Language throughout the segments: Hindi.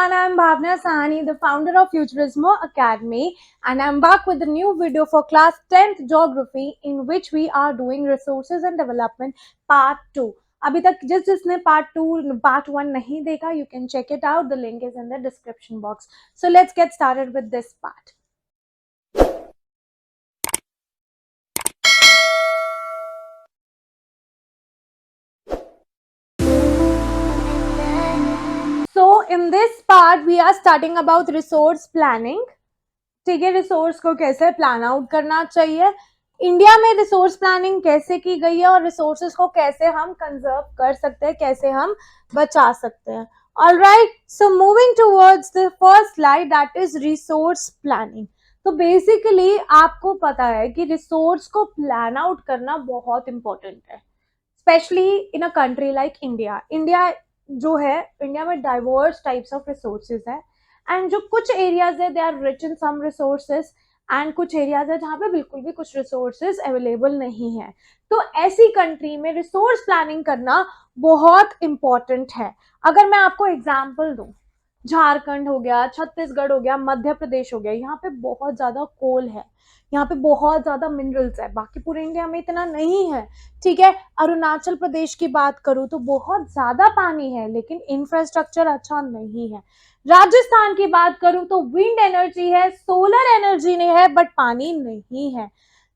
everyone, I'm Bhavna Sahani, the founder of Futurismo Academy, and I'm back with a new video for class 10th geography in which we are doing resources and development part 2. अभी तक जिसने part 1 नहीं देखा, you can check it out. The link is in the description box. So let's get started with this part. So in this part we are starting about resource planning. ठीक है, रिसोर्स को कैसे प्लान आउट करना चाहिए, इंडिया में रिसोर्स प्लानिंग कैसे की गई है और रिसोर्सेज को कैसे हम कंजर्व कर सकते हैं, कैसे हम बचा सकते हैं. Alright, so moving towards the first slide, that is resource planning. तो बेसिकली आपको पता है कि रिसोर्स को प्लान आउट करना बहुत इंपॉर्टेंट है, especially in a country like India. जो है, इंडिया में डाइवर्स टाइप्स ऑफ रिसोर्सेज है, एंड जो कुछ एरियाज है they are rich in some resources, and कुछ एरियाज है जहाँ पे बिल्कुल भी कुछ रिसोर्सेज अवेलेबल नहीं है. तो ऐसी कंट्री में रिसोर्स प्लानिंग करना बहुत इंपॉर्टेंट है. अगर मैं आपको एग्जांपल दूं, झारखंड हो गया, छत्तीसगढ़ हो गया, मध्य प्रदेश हो गया, यहाँ पे बहुत ज्यादा कोल है, यहाँ पे बहुत ज्यादा मिनरल्स है, बाकी पूरे इंडिया में इतना नहीं है. ठीक है, अरुणाचल प्रदेश की बात करूं तो बहुत ज्यादा पानी है लेकिन इंफ्रास्ट्रक्चर अच्छा नहीं है. राजस्थान की बात करूं तो विंड एनर्जी है, सोलर एनर्जी नहीं है, बट पानी नहीं है.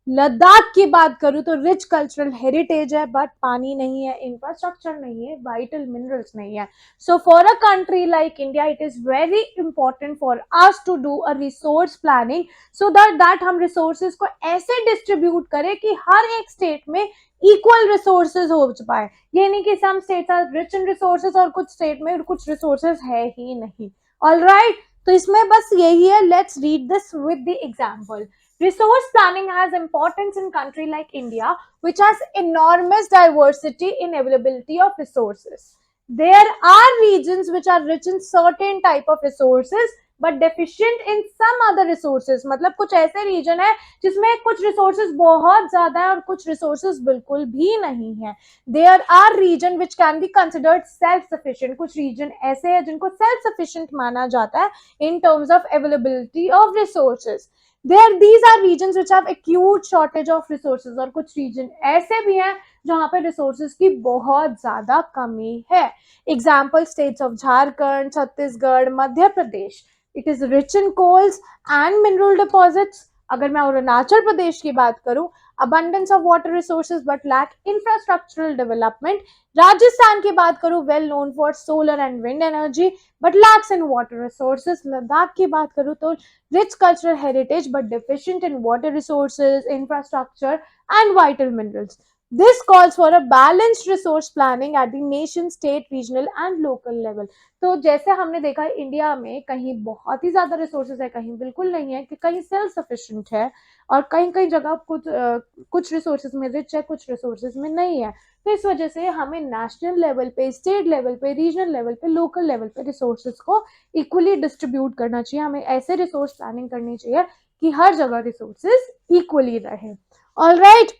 लद्दाख की बात करूं तो रिच कल्चरल हेरिटेज है, बट पानी नहीं है, इंफ्रास्ट्रक्चर नहीं है, वाइटल मिनरल्स नहीं है. So for a country like India it is very important for us to do a resource planning, so that हम रिसोर्सेज को ऐसे डिस्ट्रीब्यूट करें कि हर एक स्टेट में इक्वल रिसोर्सेज हो पाए. ये नहीं कि some states are rich in resources और कुछ स्टेट में कुछ रिसोर्सेज है ही नहीं. ऑलराइट, तो इसमें बस यही है. Let's read this with the example. Resource planning has importance in country like India, which has enormous diversity in availability of resources. There are regions which are rich in certain type of resources but deficient in some other resources. मतलब कुछ ऐसे रीजन है जिसमें कुछ रिसोर्सेज बहुत ज्यादा है और कुछ रिसोर्सेज बिल्कुल भी नहीं है. There are region which can be considered self sufficient. कुछ रीजन ऐसे हैं जिनको self sufficient माना जाता है in terms of availability of resources. These are regions which have acute shortage of resources. और कुछ रीजन ऐसे भी हैं जहां पे रिसोर्सेज की बहुत ज्यादा कमी है. Example states of Jharkhand, Chhattisgarh, Madhya Pradesh. It is rich in coals and mineral deposits. अगर मैं अरुणाचल प्रदेश की बात करूं, abundance of water resources but lack infrastructural development. Rajasthan की बात करूं, well known for solar and wind energy but lacks in water resources. Ladakh की बात करूं तो rich cultural heritage but deficient in water resources, infrastructure and vital minerals. This calls for a balanced resource planning at the nation, state, regional and local level. तो जैसे हमने देखा इंडिया में कहीं बहुत ही ज्यादा रिसोर्सेज है, कहीं बिल्कुल नहीं है, कि कहीं सेल्फ सफिशिएंट है और कहीं कहीं जगह कुछ रिसोर्सेज में रिच है, कुछ रिसोर्सेज में नहीं है. तो इस वजह से हमें नेशनल लेवल पे, स्टेट लेवल पे, रीजनल लेवल पे, लोकल लेवल पे रिसोर्सेज को इक्वली डिस्ट्रीब्यूट करना चाहिए. हमें ऐसे रिसोर्स प्लानिंग करनी चाहिए कि हर जगह रिसोर्सेज इक्वली रहे. Alright,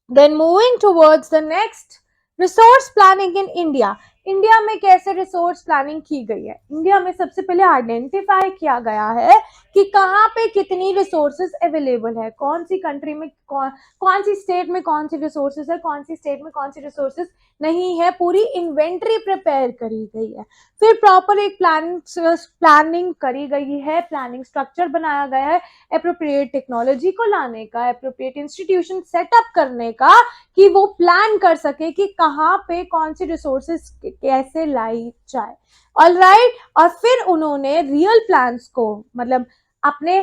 then moving towards the next, resource planning in India. India में कैसे रिसोर्स प्लानिंग की गई है? इंडिया में सबसे पहले आइडेंटिफाई किया गया है कि कहाँ पे कितनी रिसोर्सेज अवेलेबल है, कौन सी कंट्री में कौन सी स्टेट में कौन सी रिसोर्सेज है, कौन सी स्टेट में कौन सी रिसोर्सेज नहीं है. पूरी इन्वेंट्री प्रिपेयर करी गई है. फिर प्रॉपर एक प्लानिंग करी गई है, प्लानिंग स्ट्रक्चर बनाया गया है, एप्रोप्रिएट टेक्नोलॉजी को लाने का, एप्रोप्रिएट इंस्टीट्यूशन सेटअप करने का, कि वो प्लान कर सके कि कहाँ पे कौन सी रिसोर्सेज कैसे लाई जाए. ऑलराइट, और फिर उन्होंने रियल प्लान्स को, मतलब अपने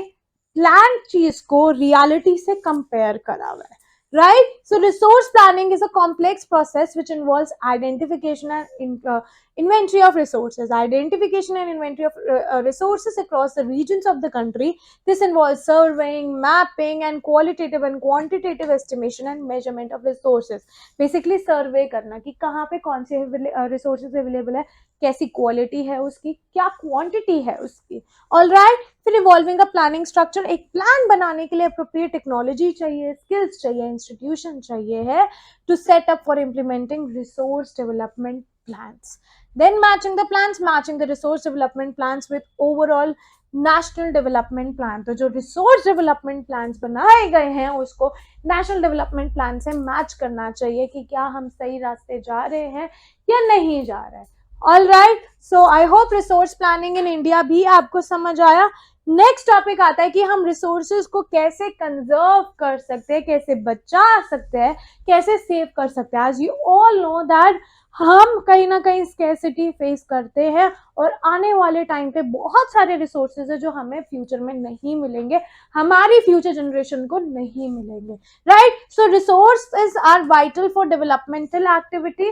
प्लान चीज को रियलिटी से कंपेयर करा हुआ है. Right? So resource planning is a complex process which involves identification and inventory of resources. Identification and inventory of resources across the regions of the country. This involves surveying, mapping and qualitative and quantitative estimation and measurement of resources. Basically survey करना कि कहाँ पे कौन से resources available है, कैसी क्वालिटी है उसकी, क्या क्वांटिटी है उसकी. ऑलराइट, फिर इवॉल्विंग अ प्लानिंग स्ट्रक्चर. एक प्लान बनाने के लिए अप्रोप्रिएट टेक्नोलॉजी चाहिए, स्किल्स चाहिए, इंस्टीट्यूशन चाहिए है to set up for implementing resource development plans. Then matching the plans, matching the resource development plans with overall national development plan. तो जो रिसोर्स डेवलपमेंट प्लान्स बनाए गए हैं उसको नेशनल डेवलपमेंट प्लान से मैच करना चाहिए कि क्या हम सही रास्ते जा रहे हैं या नहीं जा रहे हैं. All right, so I hope resource planning in India भी आपको समझ आया. नेक्स्ट टॉपिक आता है कि हम रिसोर्सेज को कैसे कंजर्व कर सकते हैं, कैसे बचा सकते हैं, कैसे सेव कर सकते हैं. As you all know that हम कहीं ना कहीं स्कैरसिटी फेस करते हैं और आने वाले टाइम पे बहुत सारे रिसोर्सेज है जो हमें फ्यूचर में नहीं मिलेंगे, हमारी फ्यूचर जनरेशन को नहीं मिलेंगे. Right, so resources are vital for developmental activity.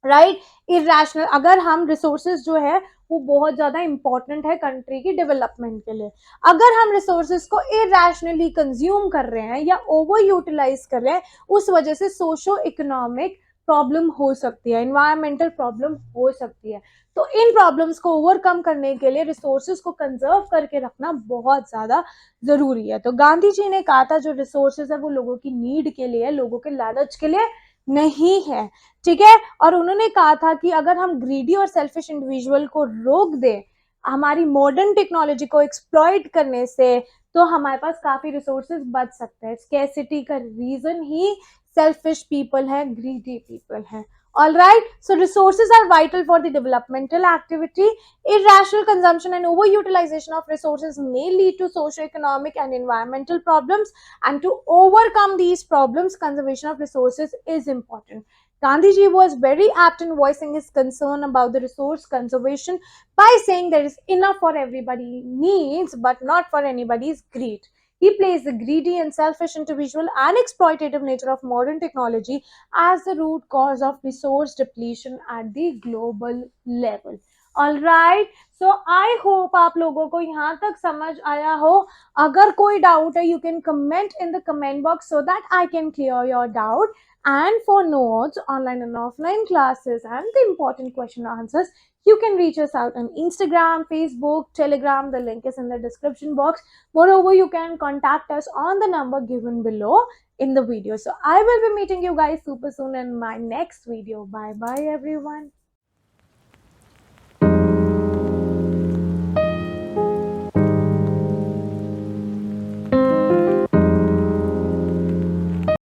Right, irrational, अगर हम रिसोर्सेज जो है वो बहुत ज्यादा इंपॉर्टेंट है कंट्री की डेवलपमेंट के लिए. अगर हम रिसोर्सेज को इरेशनली कंज्यूम कर रहे हैं या ओवर यूटिलाइज कर रहे हैं, उस वजह से सोशो इकोनॉमिक प्रॉब्लम हो सकती है, एनवायरमेंटल प्रॉब्लम हो सकती है. तो इन प्रॉब्लम्स को ओवरकम करने के लिए रिसोर्सेज को कंजर्व करके रखना बहुत ज्यादा जरूरी है. तो गांधी जी ने कहा था जो रिसोर्सेज है वो लोगों की नीड के लिए, लोगों के लालच के लिए नहीं है. ठीक है, और उन्होंने कहा था कि अगर हम ग्रीडी और सेल्फिश इंडिविजुअल को रोक दें हमारी मॉडर्न टेक्नोलॉजी को एक्सप्लॉइट करने से, तो हमारे पास काफी रिसोर्सेज बच सकते हैं. स्कैरसिटी का रीजन ही सेल्फिश पीपल है, ग्रीडी पीपल है. All right, so resources are vital for the developmental activity. Irrational consumption and overutilization of resources may lead to socio-economic and environmental problems, and to overcome these problems, conservation of resources is important. Gandhiji was very apt in voicing his concern about the resource conservation by saying there is enough for everybody's needs, but not for anybody's greed. He placed the greedy and selfish individual and exploitative nature of modern technology as the root cause of resource depletion at the global level. All right, so I hope आप लोगों को यहाँ तक समझ आया हो. अगर कोई डाउट है, you can comment in the comment box so that I can clear your doubt. And for notes, online and offline classes, and the important question answers, you can reach us out on Instagram, Facebook, Telegram. The link is in the description box. Moreover, you can contact us on the number given below in the video. So I will be meeting you guys super soon in my next video. Bye bye everyone.